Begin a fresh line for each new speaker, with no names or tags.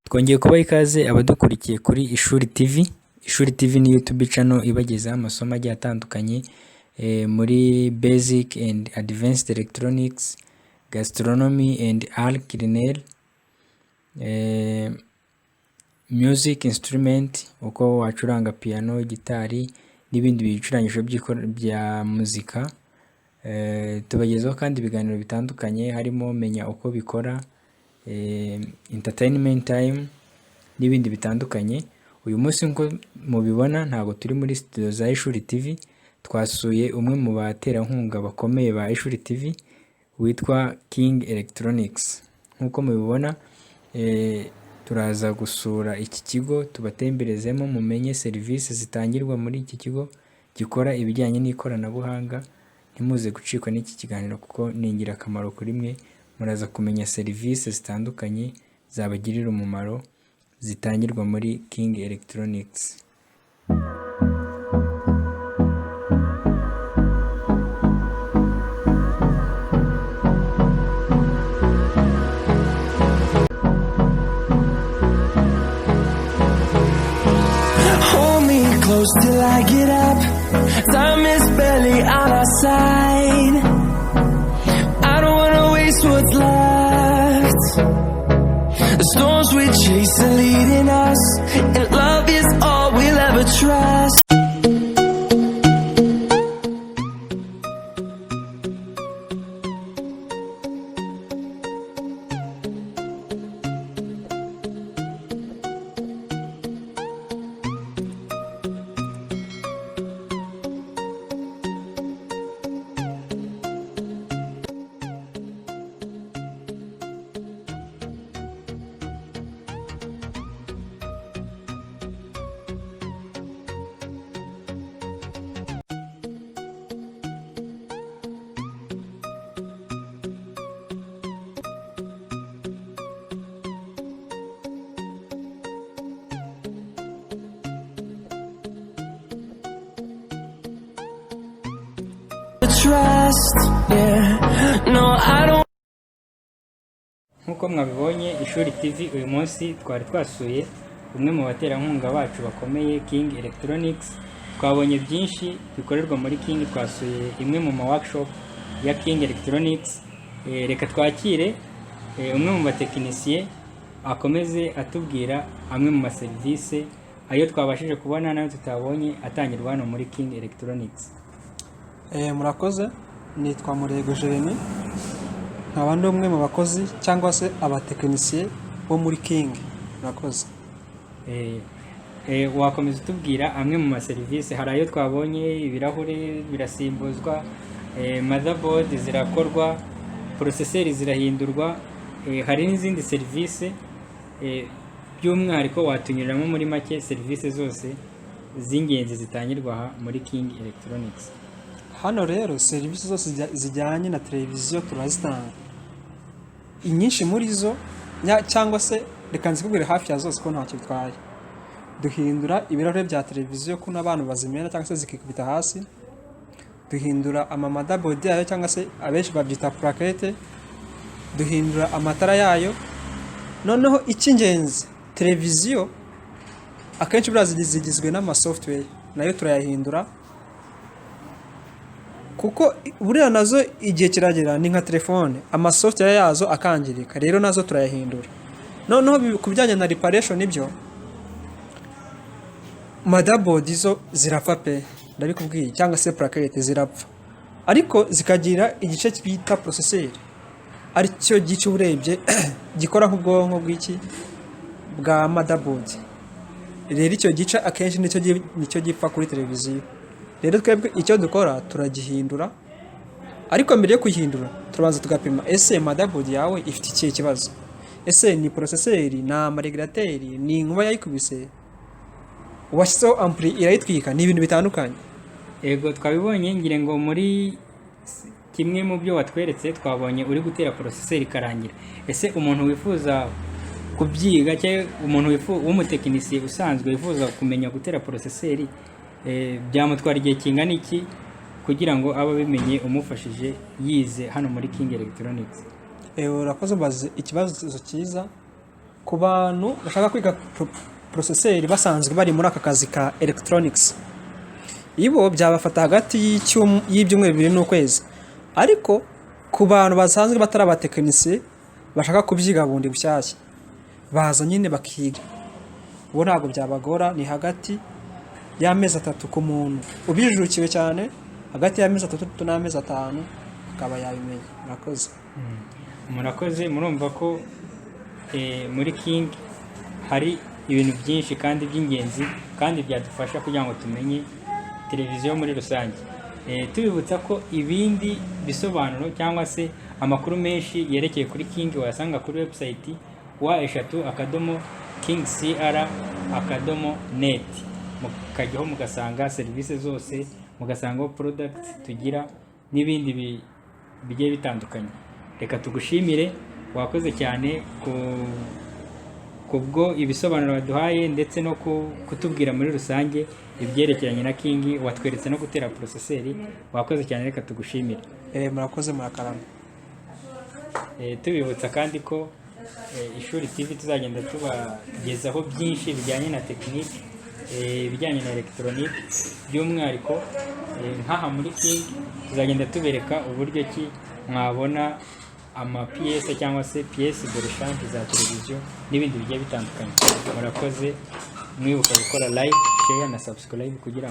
Twongeye kubaha ikaze abadukurikiye kuri Ishuri TV. Ishuri TV ni YouTube channel ibagezaho amasomo agiye atandukanye muri Basic and Advanced Electronics, Gastronomy and Art Culinaire, Music Instrument, uko wacuranga piano, gitari n'ibindi bicurangisho bya muzika. Tubagezaho kandi ibiganiro bitandukanye harimo menya uko bikora, entertainment time n'ibindi bitandukanye. Uyu munsi nko mubibona ntabwo turi muri studio za Ishuri TV, twasuye umwe mu baterankunga bakomeye ba Ishuri TV witwa King Electronics. Nkuko mubibona turaza gusura iki kigo tubatemberezemo mumenye serivisi zitangirwa muri iki kigo gikora ibijyanye n'ikoranabuhanga. Ntimuze gucikwa n'iki kiganiro kuko ni ingirakamaro kuri mwe. Muraza kumenya serivisi zitandukanye zabagirira umumaro zitangirwa muri King Electronics.
Hold me close till I get up. Time is barely on our side. I don't wanna waste what's left. The storms we chase are leading us, and love is all we'll ever trust. Trust, yeah. No, I don't.
Nkuko mwabibonye Ishuri TV uyu munsi twari twasuye umwe mu baterankunga bacu bakomeye King Electronics. Twabonye byinshi bikorerwa muri King, twasuye imwe mu workshop ya King Electronics. Reka twakire umwe mu batekinisiye akomeze atubwira amwe mu maserivisi ayo twabashije kubona nayo tutabonye atangirwa hano muri King Electronics.
Murakoze, nitwa Murego Jeremy, nkaba ndi umwe mu bakozi cyangwa se abatekinisiye bo muri King. Murakoze.
Wakomeza utubwira amwe mu maserivisi? Hari ayo twabonye, ibirahure birasimbuzwa, motherboard zirakorwa, processor zirahindurwa, hari n'izindi serivisi by'umwihariko watunyuriramo muri make serivisi zose z'ingenzi zitangirwa aha muri King Electronics.
Hano rero serivisi zose zijyanye na televiziyo turazitanga. Inyinshi muri zo cyangwa se reka nzikubwire hafi ya zose ko ntacyo bitwaye. Duhindura ibirahure bya televiziyo kuno abantu bazimena cyangwa se zikikubita hasi. Duhindura motherboard yayo cyangwa se abenshi babyita plaquette. Duhindura amatara yayo. Noneho icy'ingenzi, televiziyo akenshi zigizwe n'amasoftware, nayo turayahindura kuko buriya nazo igihe kiragera ni nka telefone, amasoftware yazo akangirika, rero nazo turayahindura. Noneho ku bijyanye na reparation ibyo motherboard zo zirapfa pe, ndabikubwiye, cyangwa se plaquette zirapfa, ariko zikagira igice bita processor, ari cyo gice urebye gikora nk'ubwonko bw'iki bwa motherboard. Rero icyo gice akenshi nicyo gipfa kuri televiziyo. Rero twebwe icyo dukora turagihindura, ariko mbere yo kuyihindura turabanza tugapima ese motherboard yawe ifite ikihe kibazo. Ese ni processor, na regulateur, ni inkuba yayikubise, washyizeho ampli irayitwika, ni ibintu bitandukanye.
Yego, twabibonye ngire ngo muri kimwe mu byo watweretse twabonye uri gutera processor ikarangira. Ese umuntu wifuza kubyiga cyangwa umuntu w'umutekinisiye usanzwe wifuza kumenya gutera processor byamutwara igihe kingana iki kugira ngo abe abimenye umufashije yize hano muri King Electronics?
Urakoze, mbaze ikibazo cyiza ku bantu bashaka kwiga processeur basanzwe bari muri aka kazi ka electronics, ibo byabafata hagati y'ibyumweru 2 n'ukwezi, ariko ku bantu basanzwe batari abatekinisiye bashaka kubyiga bundi bushyashya baza nyine bakiga, ubu ntabwo byabagora, ni hagati y'amezi 3 ku muntu ubijukiwe cyane, hagati y'amezi 3 n'amezi 5 akaba yabimenya.
Murakoze. Murumva ko muri King hari ibintu byinshi kandi by'ingenzi kandi byadufasha kugira ngo tumenye televiziyo muri rusange. Tubibutsa ko ibindi bisobanuro cyangwa se amakuru menshi yerekeye kuri King wayasanga kuri website wa@kingcr.net, mukajyaho mugasanga serivisi zose, mugasangaho product tugira n'ibindi bigiye bitandukanye. Reka tugushimire, wakoze cyane kubwo ibisobanuro waduhaye ndetse no kutubwira muri rusange ibyerekeranye na King, watweretse no gutera processeur. Wakoze cyane, reka tugushimire.
Murakoze, murakarama.
Tubibutsa kandi ko Ishuri TV tuzagenda tubagezaho byinshi bijyanye na tekinike, bijyanye na electronique, by'umwihariko nk'aha muri King tuzagenda tubereka uburyo ki mwabona ama-pièce cyangwa se pièce de rechange za televiziyo n'ibindi bigiye bitandukanye. Murakoze, mwibuka gukora like, share na subscribe kugira